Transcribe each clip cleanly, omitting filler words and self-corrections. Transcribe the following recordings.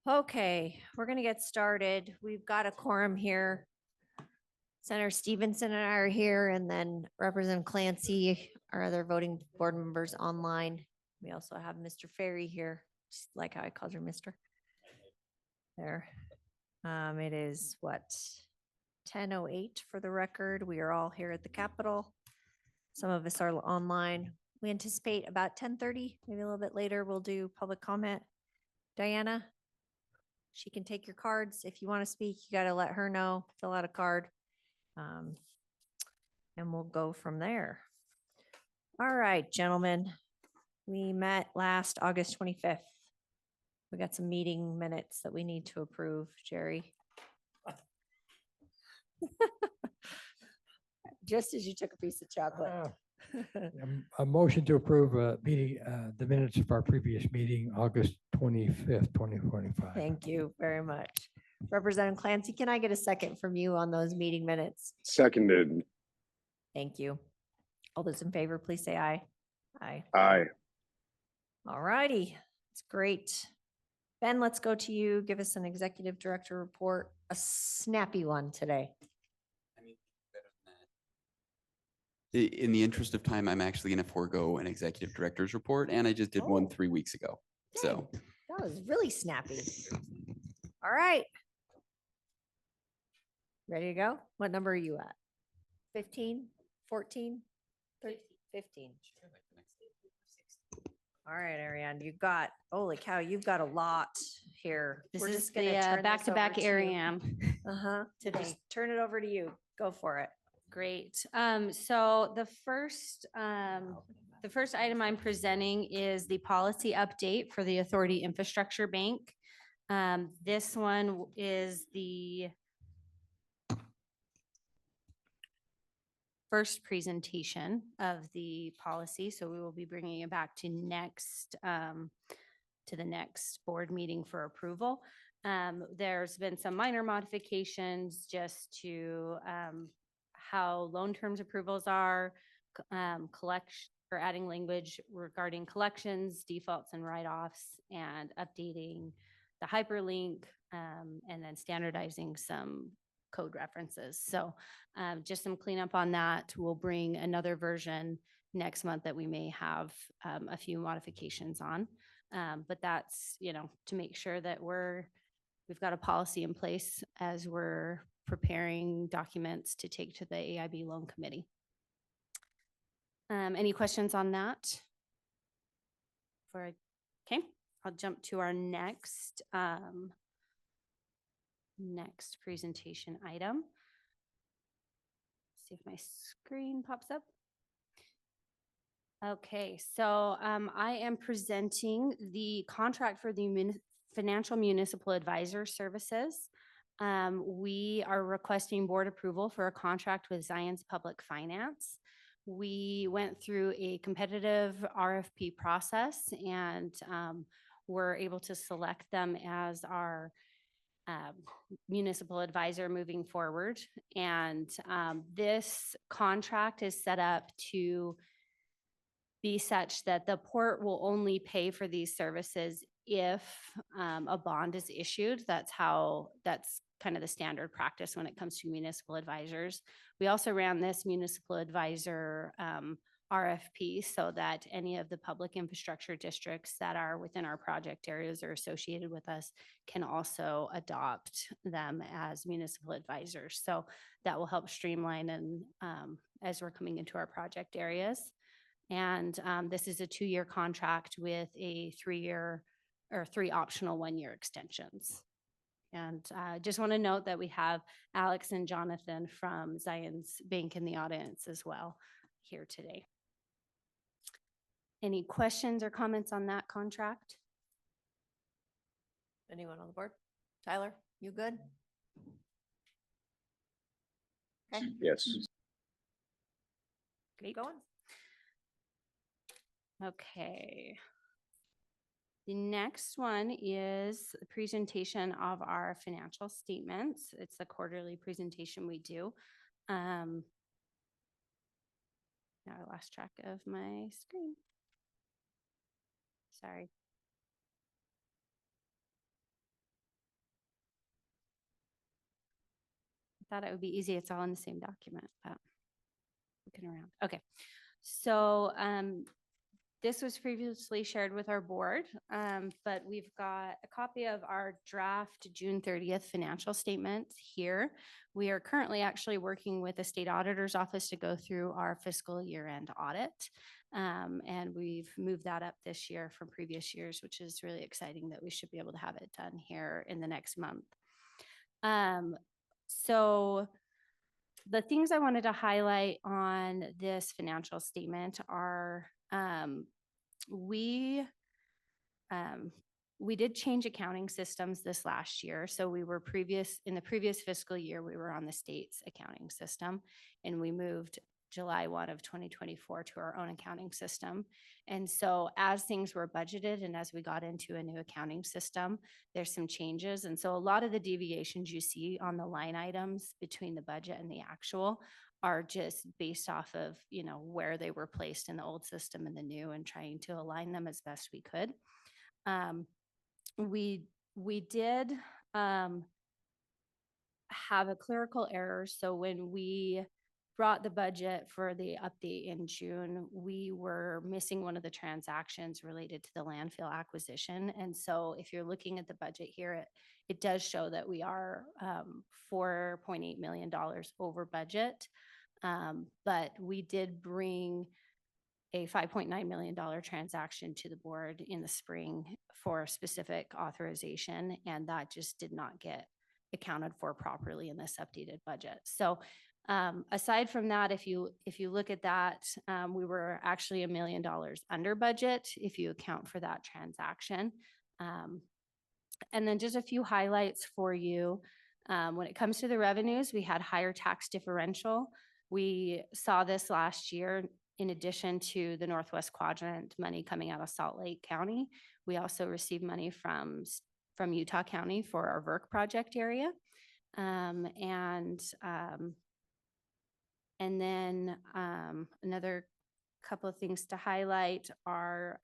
Okay, we're gonna get started. We've got a quorum here. Senator Stevenson and I are here, and then Representative Clancy, our other voting board members online. We also have Mr. Ferry here, just like how I called you, Mr. There. It is what, 10:08 for the record. We are all here at the Capitol. Some of us are online. We anticipate about 10:30, maybe a little bit later, we'll do public comment. Diana? She can take your cards. If you want to speak, you got to let her know, fill out a card. And we'll go from there. All right, gentlemen. We met last August 25th. We got some meeting minutes that we need to approve, Jerry. Just as you took a piece of chocolate. A motion to approve the minutes of our previous meeting, August 25th, 2025. Thank you very much. Representative Clancy, can I get a second from you on those meeting minutes? Seconded. Thank you. All those in favor, please say aye. Aye. Aye. All righty. It's great. Ben, let's go to you. Give us an executive director report, a snappy one today. In the interest of time, I'm actually going to forego an executive director's report, and I just did one 3 weeks ago. So that was really snappy. All right. Ready to go? What number are you at? 15, 14, 13, 15. All right, Ariane, you got, holy cow, you've got a lot here. This We're is just gonna the turn this back-to-back over to- Ariane. Today. Just turn it over to you. Go for it. Great. So the first item I'm presenting is the policy update for the Authority Infrastructure Bank. This one is the first presentation of the policy, so we will be bringing it back to the next board meeting for approval. There's been some minor modifications just to how loan terms approvals are, collection, or adding language regarding collections, defaults, and write-offs, and updating the hyperlink, and then standardizing some code references. So just some cleanup on that. We'll bring another version next month that we may have a few modifications on. But that's, to make sure that we've got a policy in place as we're preparing documents to take to the AIB loan committee. Any questions on that? Okay, I'll jump to our next presentation item. See if my screen pops up. Okay, so I am presenting the contract for the Financial Municipal Advisor Services. We are requesting board approval for a contract with Zions Public Finance. We went through a competitive RFP process and were able to select them as our municipal advisor moving forward. And this contract is set up to be such that the port will only pay for these services if a bond is issued. That's kind of the standard practice when it comes to municipal advisors. We also ran this municipal advisor RFP so that any of the public infrastructure districts that are within our project areas or associated with us can also adopt them as municipal advisors. So that will help streamline and as we're coming into our project areas. And this is a 2-year contract with a 3-year or 3 optional 1-year extensions. And I just want to note that we have Alex and Jonathan from Zions Bank in the audience as well here today. Any questions or comments on that contract? Anyone on the board? Tyler, you good? Okay. Yes. Keep going. Okay. The next one is a presentation of our financial statements. It's a quarterly presentation we do. Now I lost track of my screen. Sorry. thought it would be easy. It's all in the same document, but looking around. Okay. So this was previously shared with our board, but we've got a copy of our draft June 30th financial statement here. We are currently actually working with the state auditor's office to go through our fiscal year-end audit. And we've moved that up this year from previous years, which is really exciting that we should be able to have it done here in the next month. So the things I wanted to highlight on this financial statement are we did change accounting systems this last year. So we were in the previous fiscal year, we were on the state's accounting system, and we moved July 1 of 2024 to our own accounting system. And so as things were budgeted and as we got into a new accounting system, there's some changes. And so a lot of the deviations you see on the line items between the budget and the actual are just based off of, you know, where they were placed in the old system and the new, and trying to align them as best we could. We did have a clerical error. So when we brought the budget for the update in June, we were missing one of the transactions related to the landfill acquisition. And so if you're looking at the budget here, it does show that we are $4.8 million over budget. But we did bring a $5.9 million transaction to the board in the spring for specific authorization, and that just did not get accounted for properly in this updated budget. So aside from that, if you look at that, we were actually $1 million under budget if you account for that transaction. And then just a few highlights for you. When it comes to the revenues, we had higher tax differential. We saw this last year. In addition to the Northwest Quadrant money coming out of Salt Lake County, we also received money from Utah County for our VERC project area. And then another couple of things to highlight are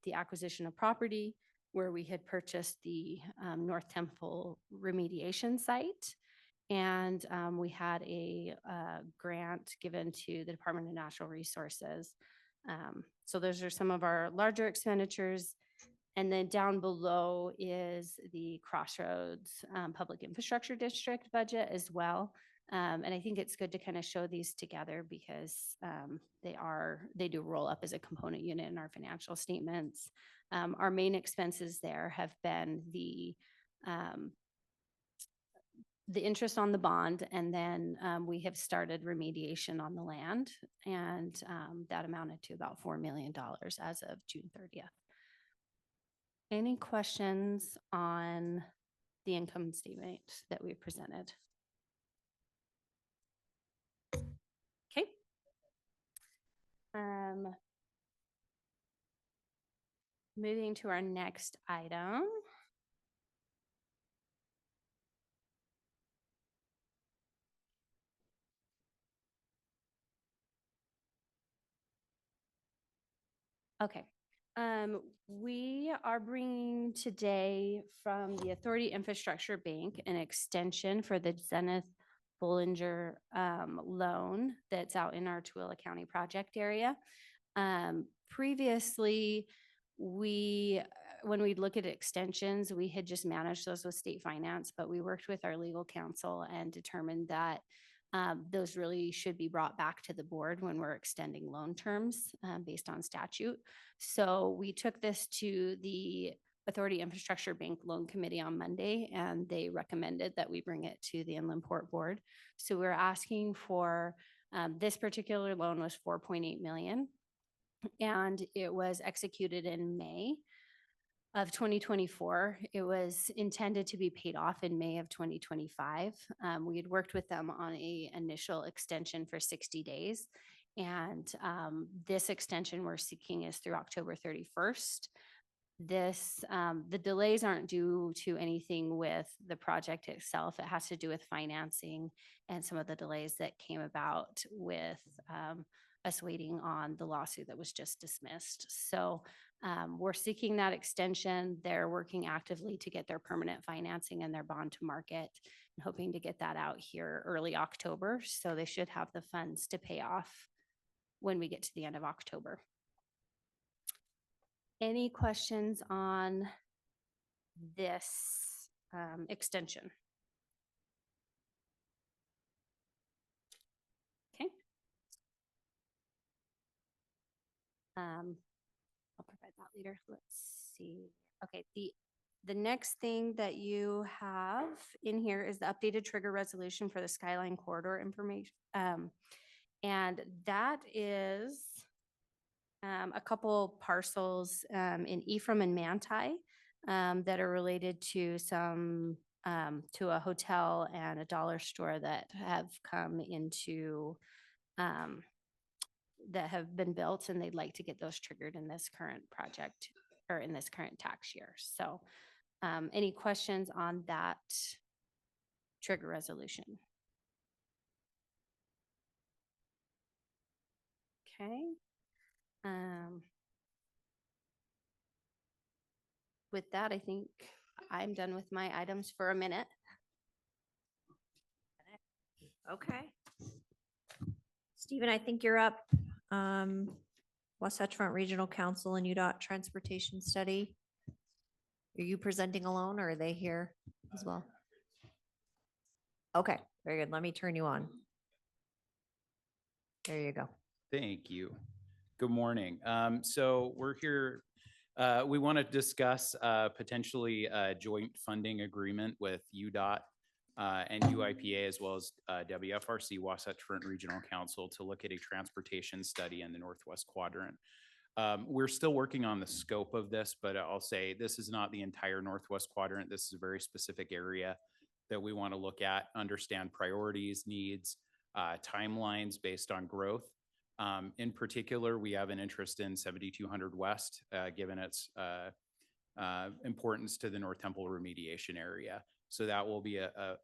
the acquisition of property, where we had purchased the North Temple remediation site. And we had a grant given to the Department of Natural Resources. So those are some of our larger expenditures. And then down below is the Crossroads Public Infrastructure District budget as well. And I think it's good to kind of show these together because they do roll up as a component unit in our financial statements. Our main expenses there have been the interest on the bond, and then we have started remediation on the land, and that amounted to about $4 million as of June 30th. Any questions on the income statement that we presented? Okay. Moving to our next item. Okay. We are bringing today from the Authority Infrastructure Bank an extension for the Zenith Bollinger loan that's out in our Tooele County project area. Previously, when we look at extensions, we had just managed those with state finance, but we worked with our legal counsel and determined that those really should be brought back to the board when we're extending loan terms based on statute. So we took this to the Authority Infrastructure Bank Loan Committee on Monday, and they recommended that we bring it to the Inland Port Board. So we're asking for, this particular loan was $4.8 million, and it was executed in May of 2024. It was intended to be paid off in May of 2025. We had worked with them on a initial extension for 60 days. And this extension we're seeking is through October 31st. The delays aren't due to anything with the project itself. It has to do with financing and some of the delays that came about with us waiting on the lawsuit that was just dismissed. So we're seeking that extension. They're working actively to get their permanent financing and their bond to market. hoping to get that out here early October. So they should have the funds to pay off when we get to the end of October. Any questions on this extension? Okay. I'll provide that later. Let's see. Okay, the next thing that you have in here is the updated trigger resolution for the Skyline Corridor information. And that is a couple parcels in Ephraim and Manti that are related to some to a hotel and a dollar store that have come into that have been built, and they'd like to get those triggered in this current project or in this current tax year. So any questions on that trigger resolution? Okay. With that, I think I'm done with my items for a minute. Okay. Stephen, I think you're up. Wasatch Front Regional Council and UDOT Transportation Study. Are you presenting alone or are they here as well? Okay, very good. Let me turn you on. There you go. Thank you. Good morning. So we're here, we want to discuss potentially a joint funding agreement with UDOT and UIPA, as well as WFRC, Wasatch Front Regional Council, to look at a transportation study in the Northwest Quadrant. We're still working on the scope of this, but I'll say this is not the entire Northwest Quadrant. This is a very specific area that we want to look at, understand priorities, needs, timelines based on growth. In particular, we have an interest in 7200 West, given its importance to the North Temple remediation area. So that will be a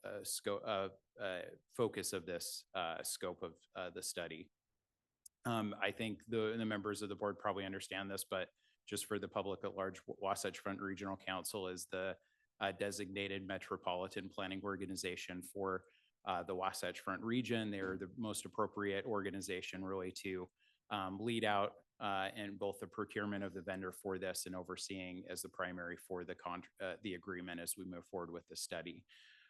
focus of this scope of the study. I think the members of the board probably understand this, but just for the public at large, Wasatch Front Regional Council is the designated metropolitan planning organization for the Wasatch Front region. They're the most appropriate organization really to lead out in both the procurement of the vendor for this and overseeing as the primary for the agreement as we move forward with the study.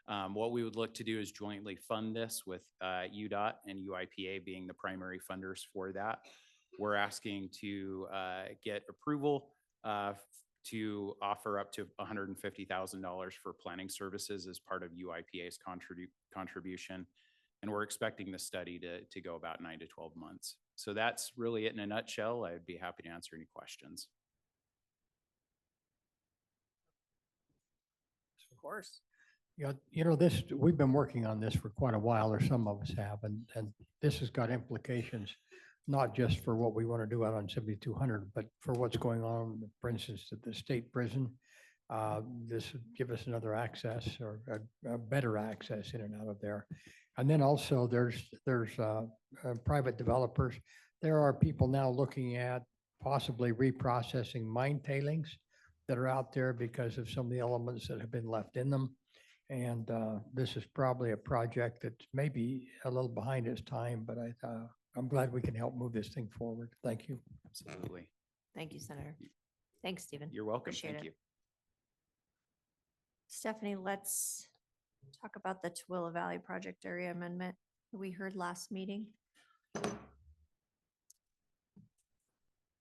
What we would look to do is jointly fund this with UDOT and UIPA being the primary funders for that. We're asking to get approval to offer up to $150,000 for planning services as part of UIPA's contribution. And we're expecting the study to go about 9 to 12 months. So that's really it in a nutshell. I'd be happy to answer any questions. Of course. You know, this, we've been working on this for quite a while, or some of us have, and this has got implications, not just for what we want to do out on 7200, but for what's going on, for instance, at the state prison. This would give us another access or a better access in and out of there. And then also there's private developers. There are people now looking at possibly reprocessing mine tailings that are out there because of some of the elements that have been left in them. And this is probably a project that's maybe a little behind its time, but I'm glad we can help move this thing forward. Thank you. Absolutely. Thank you, Senator. Thanks, Stephen. You're welcome. Appreciate Thank it. you. Stephanie, let's talk about the Tooele Valley Project Area Amendment that we heard last meeting.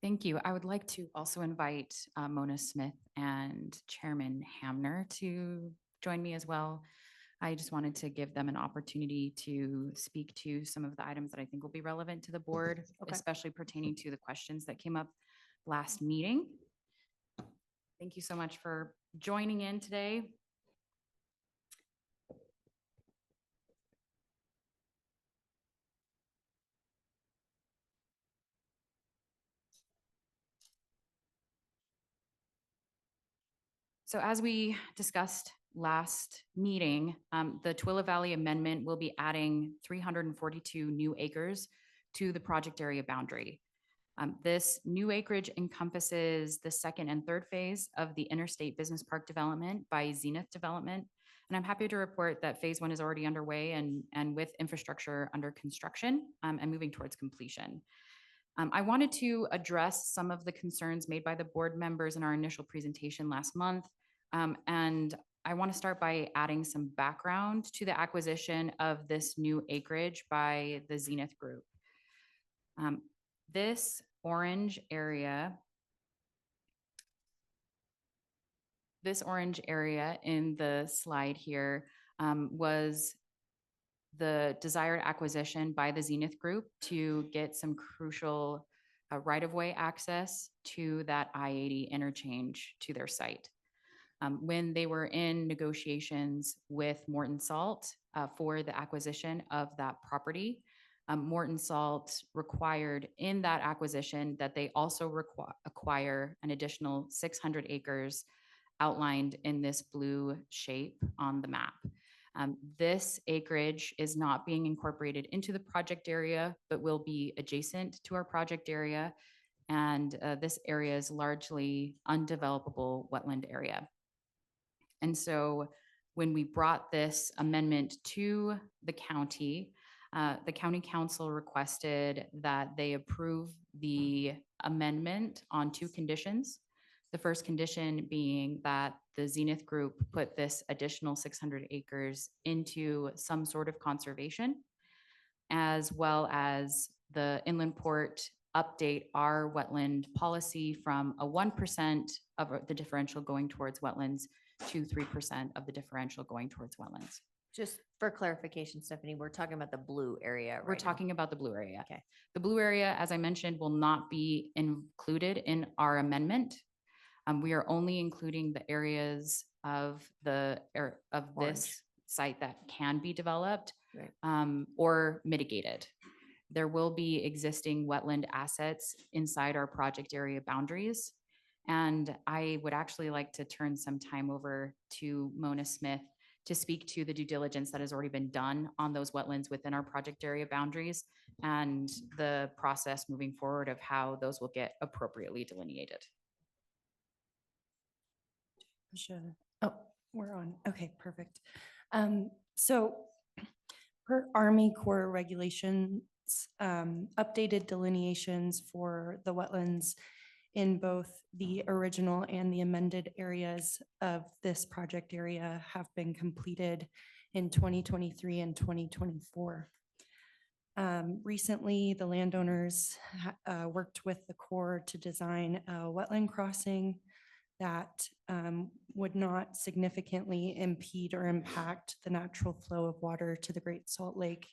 Thank you. I would like to also invite Mona Smith and Chairman Hamner to join me as well. I just wanted to give them an opportunity to speak to some of the items that I think will be relevant to the board, especially pertaining to the questions that came up last meeting. Thank you so much for joining in today. So as we discussed last meeting, the Tooele Valley Amendment will be adding 342 new acres to the project area boundary. This new acreage encompasses the second and third phase of the Interstate Business Park development by Zenith Development, And I'm happy to report that phase one is already underway and with infrastructure under construction and moving towards completion. I wanted to address some of the concerns made by the board members in our initial presentation last month. And I want to start by adding some background to the acquisition of this new acreage by the Zenith Group. This orange area in the slide here was the desired acquisition by the Zenith Group to get some crucial right-of-way access to that I-80 interchange to their site. When they were in negotiations with Morton Salt for the acquisition of that property, Morton Salt required in that acquisition that they also acquire an additional 600 acres outlined in this blue shape on the map. This acreage is not being incorporated into the project area, but will be adjacent to our project area. And this area is largely undevelopable wetland area. And so when we brought this amendment to the county council requested that they approve the amendment on two conditions. The first condition being that the Zenith Group put this additional 600 acres into some sort of conservation, as well as the inland port update our wetland policy from a 1% of the differential going towards wetlands to 3% of the differential going towards wetlands. Just for clarification, Stephanie, we're talking about the blue area right We're now. talking about the blue area. Okay. The blue area, as I mentioned, will not be included in our amendment. We are only including the areas of Orange. this site that can be developed Right. or mitigated. There will be existing wetland assets inside our project area boundaries. And I would actually like to turn some time over to Mona Smith to speak to the due diligence that has already been done on those wetlands within our project area boundaries and the process moving forward of how those will get appropriately delineated. Oh, we're on. Okay, perfect. So per Army Corps regulations, updated delineations for the wetlands in both the original and the amended areas of this project area have been completed in 2023 and 2024. Recently, the landowners worked with the Corps to design a wetland crossing that would not significantly impede or impact the natural flow of water to the Great Salt Lake.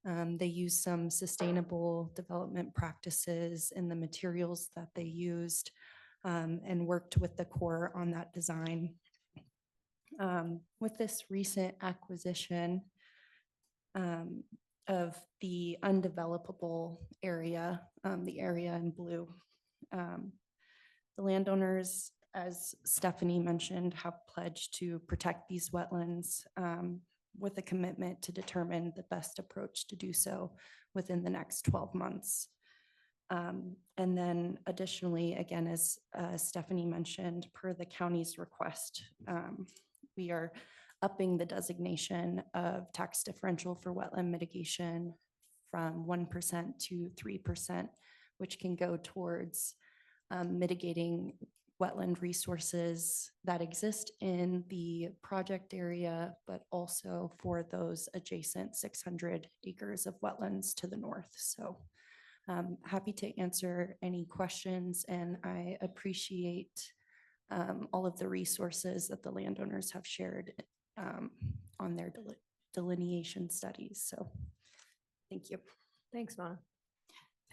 They used some sustainable development practices in the materials that they used and worked with the Corps on that design. With this recent acquisition of the undevelopable area, the area in blue, the landowners, as Stephanie mentioned, have pledged to protect these wetlands with a commitment to determine the best approach to do so within the next 12 months. And then additionally, again, as Stephanie mentioned, per the county's request, we are upping the designation of tax differential for wetland mitigation from 1% to 3%, which can go towards mitigating wetland resources that exist in the project area, but also for those adjacent 600 acres of wetlands to the north. So happy to answer any questions, and I appreciate all of the resources that the landowners have shared on their delineation studies. So thank you. Thanks, Mona.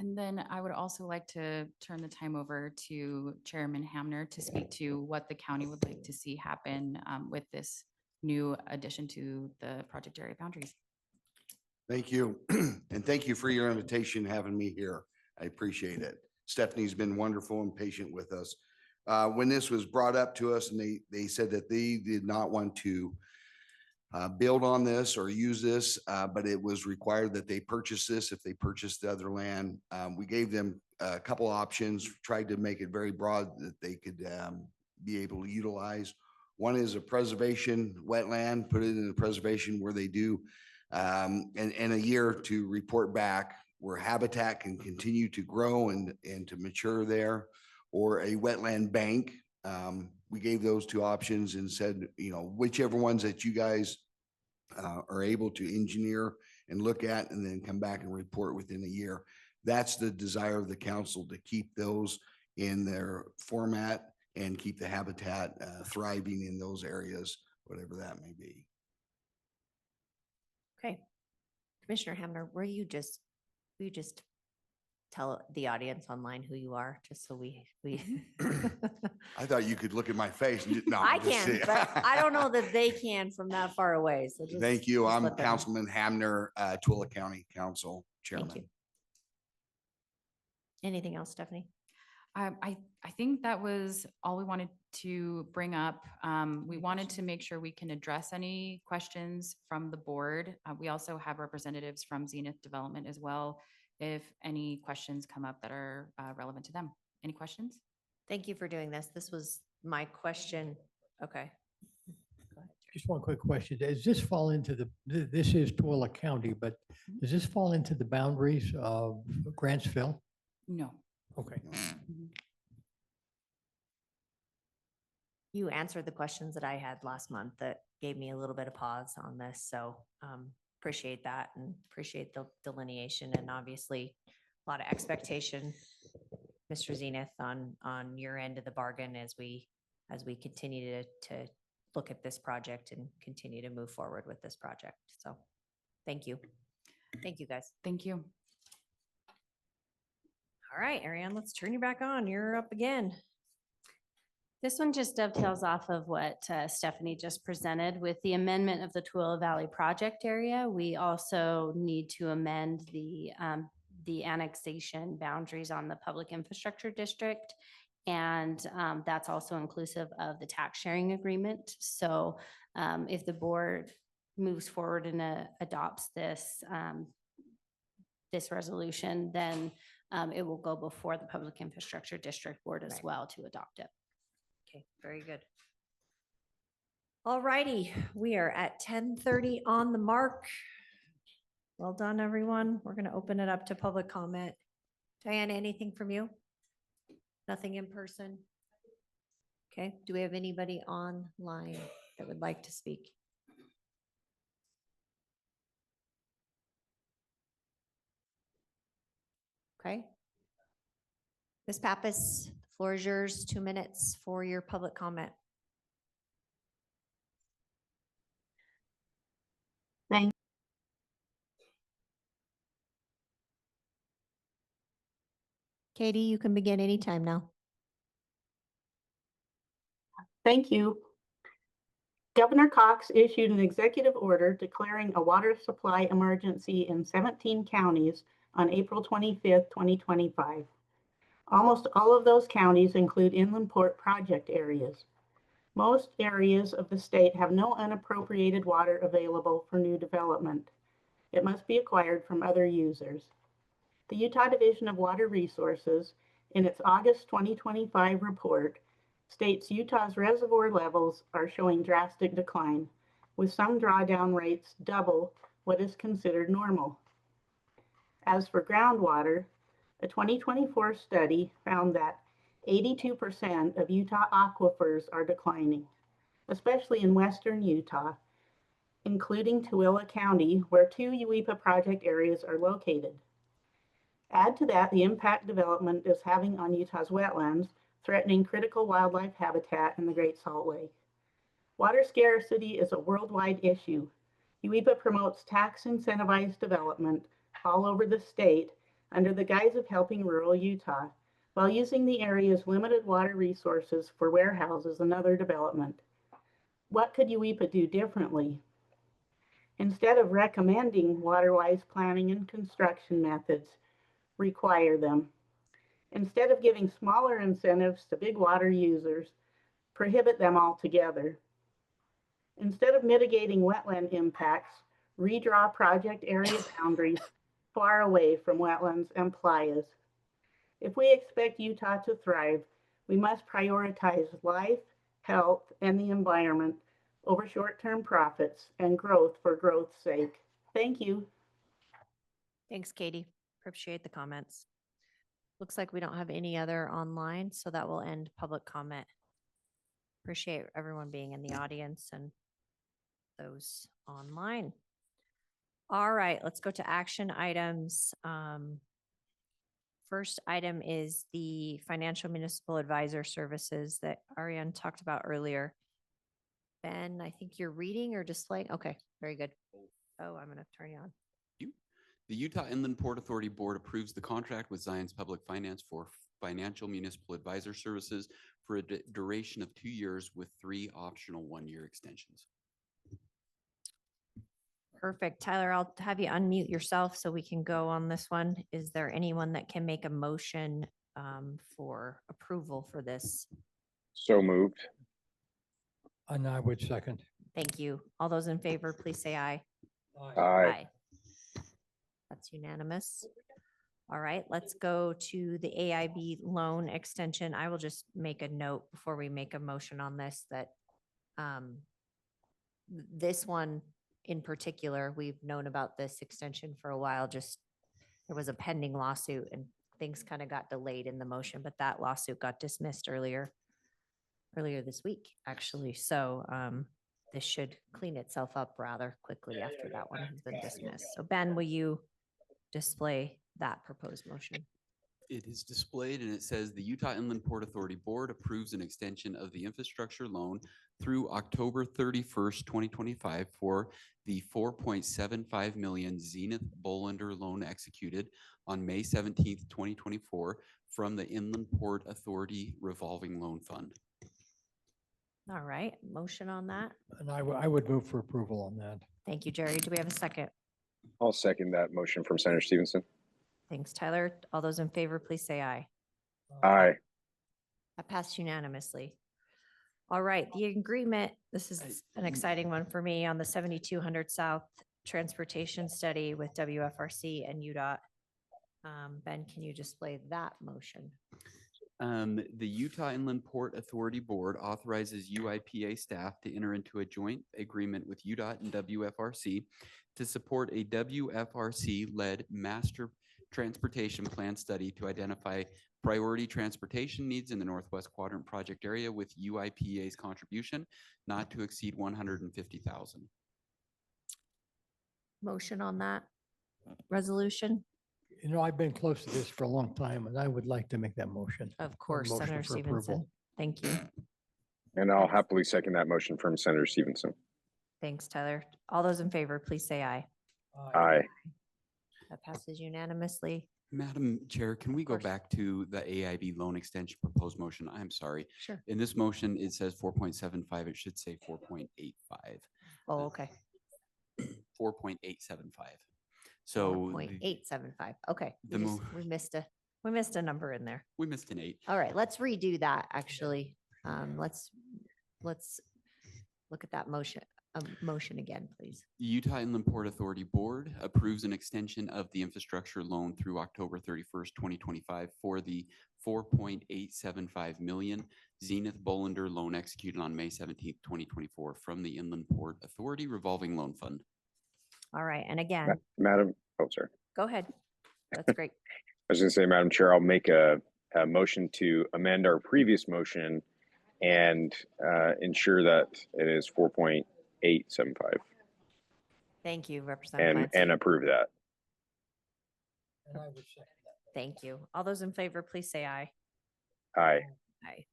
And then I would also like to turn the time over to Chairman Hamner to speak to what the county would like to see happen with this new addition to the project area boundaries. Thank you. And thank you for your invitation, having me here. I appreciate it. Stephanie's been wonderful and patient with us. When this was brought up to us and they said that they did not want to build on this or use this, but it was required that they purchase this if they purchased the other land. We gave them a couple options, tried to make it very broad that they could be able to utilize, One is a preservation wetland, put it in the preservation where they do, and a year to report back where habitat can continue to grow and to mature there, or a wetland bank. We gave those two options and said, whichever ones that you guys are able to engineer and look at and then come back and report within a year. That's the desire of the council, to keep those in their format and keep the habitat thriving in those areas, whatever that may be. Okay. Commissioner Hamner, will you just tell the audience online who you are, just so we. I thought you could look at my face and no, I I'm just can, kidding. but I don't know that they can from that far away. So just. Thank you. just I'm let them know. Councilman Hamner, Tooele County Council Chairman. Thank you. Anything else, Stephanie? I think that was all we wanted to bring up. We wanted to make sure we can address any questions from the board. We also have representatives from Zenith Development as well, if any questions come up that are relevant to them. Any questions? Thank you for doing this. This was my question. Okay. Go ahead. Just one quick question. Does this fall into this is Tooele County, but does this fall into the boundaries of Grantsville? No. Okay. You answered the questions that I had last month that gave me a little bit of pause on this. So appreciate that and appreciate the delineation, and obviously a lot of expectation, Mr. Zenith, on your end of the bargain as we continue to look at this project and continue to move forward with this project. So thank you. Thank you, guys. Thank you. All right, Ariane, let's turn you back on. You're up again. This one just dovetails off of what Stephanie just presented with the amendment of the Tooele Valley project area. We also need to amend the annexation boundaries on the public infrastructure district. And that's also inclusive of the tax sharing agreement. So if the board moves forward and adopts this resolution, then it will go before the public infrastructure district board as Right. well to adopt it. Okay, very good. All righty, we are at 10:30 on the mark. Well done, everyone. We're going to open it up to public comment. Diana, anything from you? Nothing in person? Okay, do we have anybody online that would like to speak? Okay. Ms. Pappas, the floor is yours, 2 minutes for your public comment. Katie, you can begin anytime now. Thank you. Governor Cox issued an executive order declaring a water supply emergency in 17 counties on April 25th, 2025. Almost all of those counties include inland port project areas. Most areas of the state have no unappropriated water available for new development. It must be acquired from other users. The Utah Division of Water Resources, in its August 2025 report, states Utah's reservoir levels are showing drastic decline, with some drawdown rates double what is considered normal. As for groundwater, a 2024 study found that 82% of Utah aquifers are declining, especially in western Utah, including Tooele County, where 2 UIPA project areas are located. Add to that the impact development is having on Utah's wetlands, threatening critical wildlife habitat in the Great Salt Lake. Water scarcity is a worldwide issue. UIPA promotes tax incentivized development all over the state under the guise of helping rural Utah, while using the area's limited water resources for warehouses and other development. What could UIPA do differently? Instead of recommending water-wise planning and construction methods, require them. Instead of giving smaller incentives to big water users, prohibit them altogether. Instead of mitigating wetland impacts, redraw project area boundaries far away from wetlands and playas. If we expect Utah to thrive, we must prioritize life, health, and the environment over short-term profits and growth for growth's sake. Thank you. Thanks, Katie. Appreciate the comments. Looks like we don't have any other online, so that will end public comment. Appreciate everyone being in the audience and those online. All right, let's go to action items. First item is the financial municipal advisor services that Ariane talked about earlier. Ben, I think you're reading or displaying. Okay, very good. Oh, I'm going to turn you on. The Utah Inland Port Authority Board approves the contract with Zions Public Finance for financial municipal advisor services for a duration of 2 years with 3 optional 1-year extensions. Perfect. Tyler, I'll have you unmute yourself so we can go on this one. Is there anyone that can make a motion for approval for this? So moved. And I would second. Thank you. All those in favor, please say aye. Aye. That's unanimous. All right, let's go to the AIB loan extension. I will just make a note before we make a motion on this that this one in particular, we've known about this extension for a while. Just there was a pending lawsuit and things kind of got delayed in the motion, but that lawsuit got dismissed earlier this week, actually. So this should clean itself up rather quickly after that one has been dismissed. So Ben, will you display that proposed motion? It is displayed and it says the Utah Inland Port Authority Board approves an extension of the infrastructure loan through October 31st, 2025 for the 4.75 million Zenith Bolander loan executed on May 17th, 2024 from the Inland Port Authority Revolving Loan Fund. All right, motion on that. And I would move for approval on that. Thank you, Jerry. Do we have a second? I'll second that motion from Senator Stevenson. Thanks, Tyler. All those in favor, please say aye. Aye. That passed unanimously. All right, the agreement, this is an exciting one for me on the 7200 South Transportation Study with WFRC and UDOT. Ben, can you display that motion? The Utah Inland Port Authority Board authorizes UIPA staff to enter into a joint agreement with UDOT and WFRC to support a WFRC-led master transportation plan study to identify priority transportation needs in the Northwest Quadrant project area with UIPA's contribution not to exceed $150,000. Motion on that resolution? You know, I've been close to this for a long time and I would like to make that motion. Of course, motion Senator for Stevenson. approval. Thank you. And I'll happily second that motion from Senator Stevenson. Thanks, Tyler. All those in favor, please say aye. Aye. That passes unanimously. Madam Chair, can we go course. back to the AIB loan extension proposed motion? I'm sorry. Sure. In this motion, it says 4.75. It should say 4.85. Oh, okay. 4.875. So Point the- 875. Okay. the mo- We missed a number in there. we missed an 8. All right, let's redo that, actually. Let's look at that motion again, please. The Utah Inland Port Authority Board approves an extension of the infrastructure loan through October 31st, 2025 for the 4.875 million Zenith Bolander loan executed on May 17th, 2024 from the Inland Port Authority Revolving Loan Fund. All right, and again, Madam, oh, sorry. go ahead. That's great. I was going to say, Madam Chair, I'll make a motion to amend our previous motion and ensure that it is 4.875 Thank you, Representative and Clancy. approve that. And I would second that. Thank you. All those in favor, please say aye. Aye. Aye.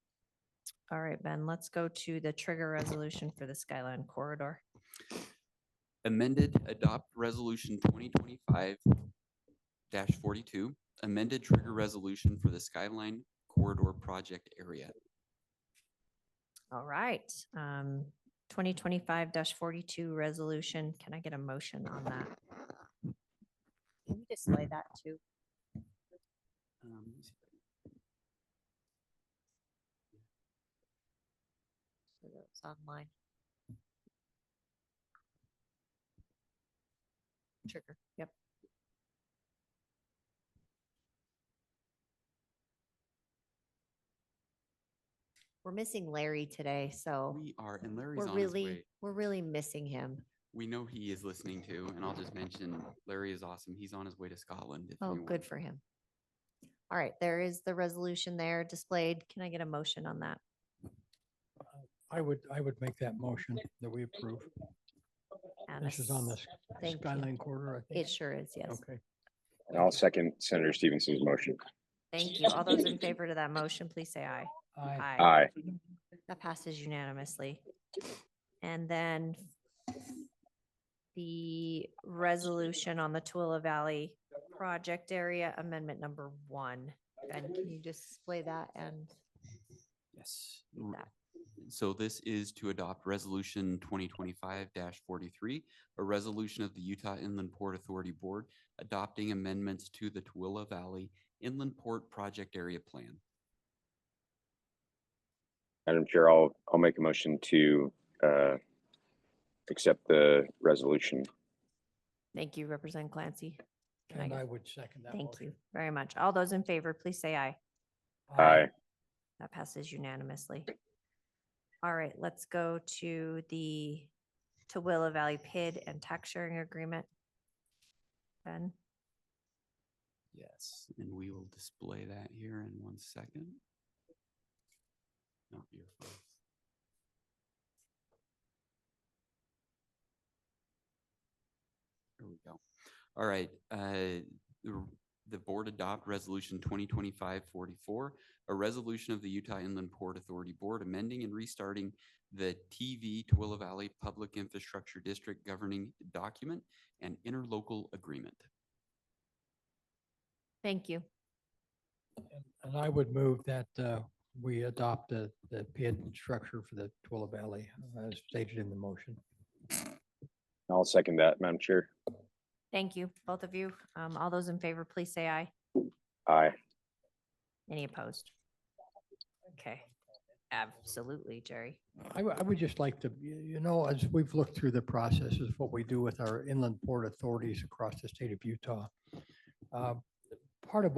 All right, Ben, let's go to the trigger resolution for the Skyline Corridor. Amended adopt resolution 2025-42, amended trigger resolution for the Skyline Corridor project area. All right, 2025-42 resolution. Can I get a motion on that? Can you display that too? Let me see. So that it's online. Trigger, yep. We're missing Larry today, so We are, and Larry's we're on his really, way. we're really missing him. We know he is listening to, and I'll just mention Larry is awesome. He's on his way to Scotland. if Oh, anyone- good for him. All right, there is the resolution there displayed. Can I get a motion on that? I would make that motion that we approve. And a This is on the s- thank you. Skyline corridor, I think. It sure is, yes. Okay. And I'll second Senator Stevenson's motion. Thank you. All those in favor to that motion, please say aye. Aye. Aye. That passes unanimously. And then the resolution on the Tooele Valley project area amendment number 1. Ben, can you display that and Yes. read that? So this is to adopt resolution 2025-43, a resolution of the Utah Inland Port Authority Board adopting amendments to the Tooele Valley Inland Port Project Area Plan. Madam Chair, I'll make a motion to accept the resolution. Thank you, Representative Clancy. Can I And get- I would second that Thank motion. you very much. All those in favor, please say aye. Aye. That passes unanimously. All right, let's go to the Tooele Valley PID and tax sharing agreement. Ben, Yes, and we will display that here in 1 second. No, you're fine. There we go. All right, the board adopt resolution 2025-44, a resolution of the Utah Inland Port Authority Board amending and restarting the TV Tooele Valley Public Infrastructure District governing document and interlocal agreement. thank you. And I would move that we adopt the PID structure for the Tooele Valley as stated in the motion. I'll second that, Madam Chair. Thank you, both of you. All those in favor, please say aye. Aye. Any opposed? Okay, absolutely, Jerry. I would just like to, as we've looked through the processes, what we do with our inland port authorities across the state of Utah. Part of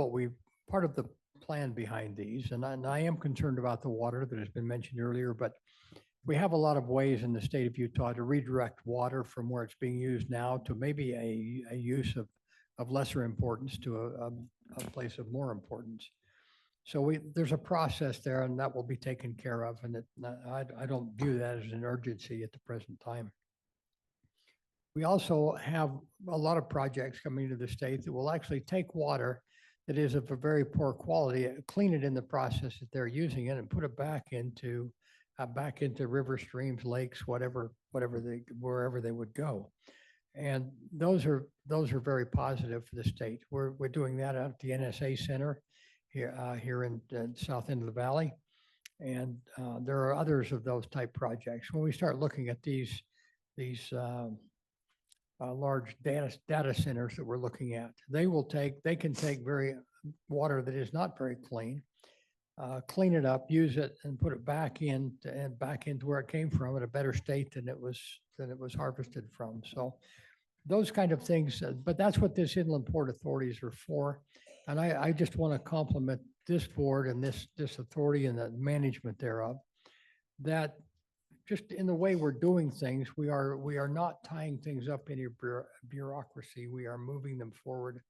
the plan behind these, and I am concerned about the water that has been mentioned earlier, but we have a lot of ways in the state of Utah to redirect water from where it's being used now to maybe a use of lesser importance to a place of more importance. So there's a process there and that will be taken care of. And I don't view that as an urgency at the present time. We also have a lot of projects coming to the state that will actually take water that is of a very poor quality, clean it in the process that they're using it and put it back into river streams, lakes, wherever they would go. And those are very positive for the state. We're doing that out at the NSA Center here in the south end of the valley. And there are others of those type projects. When we start looking at these large data centers that we're looking at, they can take water that is not very clean, clean it up, use it, and put it back into where it came from in a better state than it was harvested from. So those kind of things, but that's what this inland port authorities are for. And I just want to compliment this board and this authority and the management thereof, that just in the way we're doing things, we are not tying things up in bureaucracy. We are moving them forward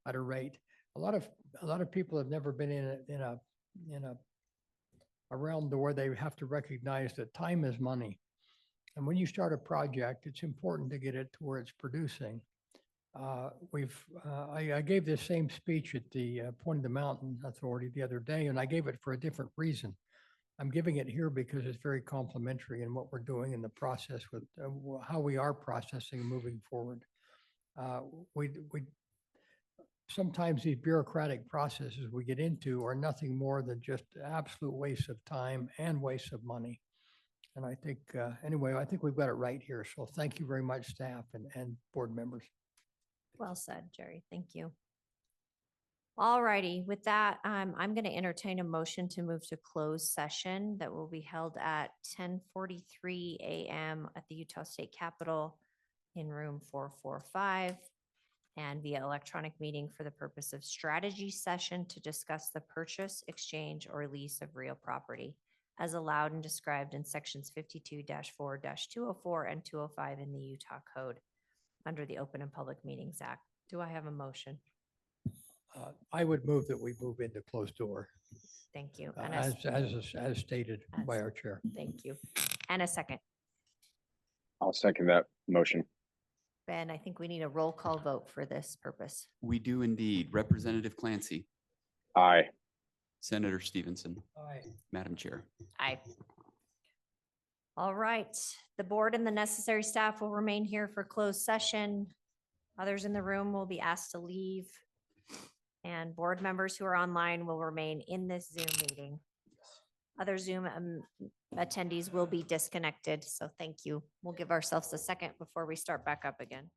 at a rate. A lot of people have never been in a realm to where they have to recognize that time is money. And when you start a project, it's important to get it to where it's producing. I gave this same speech at the Point of the Mountain Authority the other day, and I gave it for a different reason. I'm giving it here because it's very complimentary in what we're doing in the process with how we are processing and moving forward. Sometimes these bureaucratic processes we get into are nothing more than just absolute waste of time and waste of money. And I think, anyway, I think we've got it right here. So thank you very much, staff and board members. Well said, Jerry. Thank you. All righty. With that, I'm going to entertain a motion to move to closed session that will be held at 10:43 a.m. at the Utah State Capitol in room 445 and via electronic meeting for the purpose of strategy session to discuss the purchase, exchange, or lease of real property. as allowed and described in sections 52-4-204 and 205 in the Utah Code under the Open and Public Meetings Act. Do I have a motion? I would move that we move into closed door, Thank you. And as stated by as- our chair. Thank you. And a second. I'll second that motion. Ben, I think we need a roll call vote for this purpose. We do indeed. Representative Clancy, Aye. Senator Stevenson, Aye. Madam Chair. Aye. All right, the board and the necessary staff will remain here for closed session. Others in the room will be asked to leave. And board members who are online will remain in this Zoom meeting. Other Zoom attendees will be disconnected, so thank you. We'll give ourselves a second before we start back up again.